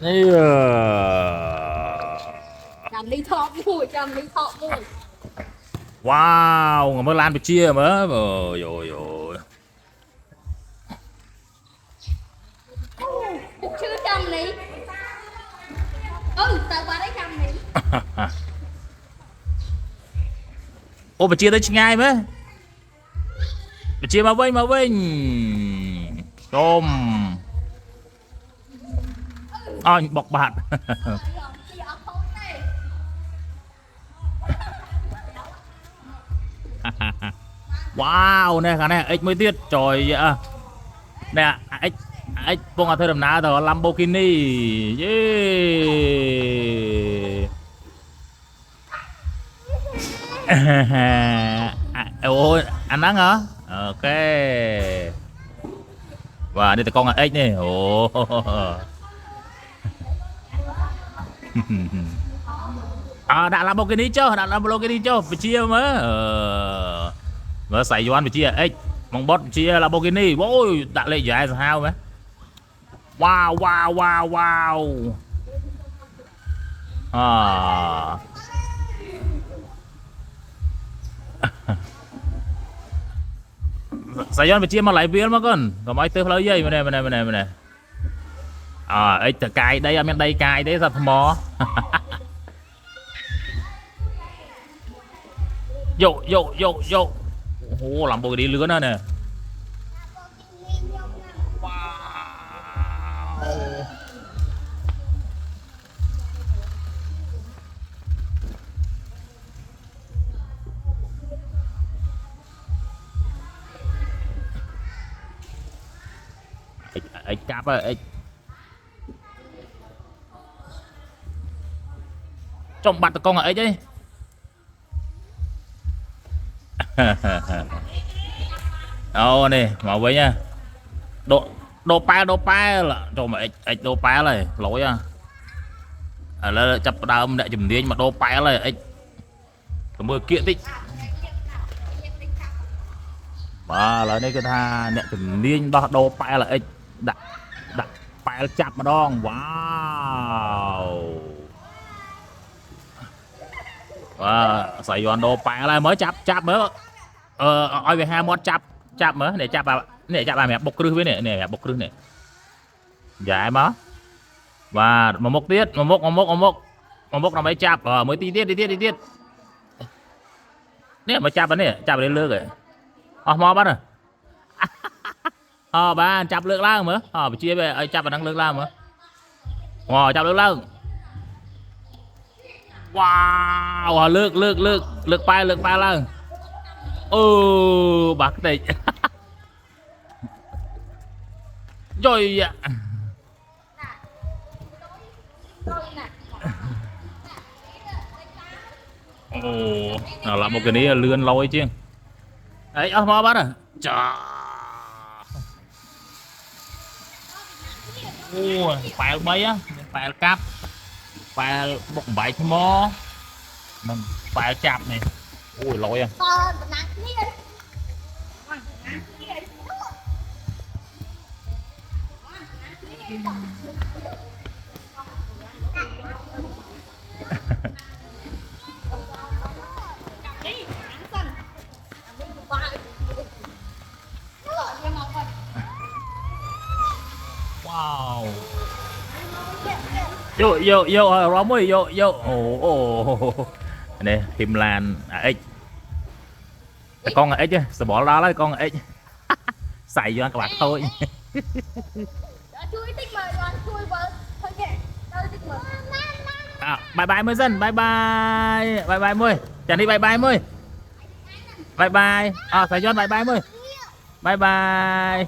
นี่จำlý thọ mùi jam lý thọ mùi ว้าวงมาลานไปเชียร์มั้ยโยโย่ chưa jam lý tao qua đấy jam lý โอ้ไปเชียร์ได้ง่ายไหมไปเชียร์มาวิ่งชมอ้าวบอกบาท ว้าวเนี่ยค่ะเนี่ยเอ็กไม่เตี้ยจอยอะเนี่ยเอ็กพวกเราเธอดำน้ำแต่ว่าลัมโบกินี่เย้โอ้อันนั้นเหรอโอเคว้านี่แต่กล้องเอ็กนี่โอ้ đặt Lamborghini cho đặt Lamborghini cho phải chia mà xài Doan phải chia ấy mong bot chia Lamborghini ôi đặt lên giải sao mấy wow wow wow wow xài Doan phải chia mà lại viên mà con còn mấy thứ lấy dây bên này ấy cài đây em đây cài đấy sao mò vô ô làm bồi đi lứa nữa nè wow. Ấy cáp ấy trong bạch con ấy chứ đâu nè màu với nha đồ pa là cho mà đồ pa này lỗi là chập đào để chùm điên mà đồ pa này mưa kiện tích và là đây cái tha nè chùm điên đó đồ pa là đặt pa chập mà đong wow Sài Gòn đồ bạn là mới chắp mới oi về hai món chắp mới để chắp bà mẹ bốc rư với nè bốc rư nè dạ má và một tiết một là mấy chắp mới tí tiết nè mà chắp lên lươn rồi mò bắt rồi ba chắp lươn lao mới chia về chắp và đang lươn lao mới chắp lươn lao wow lược bay lên bạc tịch rồi nào là một cái này lươn lôi chứ ấy mò bắt à chà phải mấy á phải cáp phải bọc bãi mò mình phải chạp này ui lỗi à wow vô róm ơi vô nè Him Lan ếch con ếch chứ sẽ bỏ lá lấy con ếch xài vô các bạn thôi bye bye mới dân bye bye mươi chẳng đi bye mươi bye xài vô bye mươi bye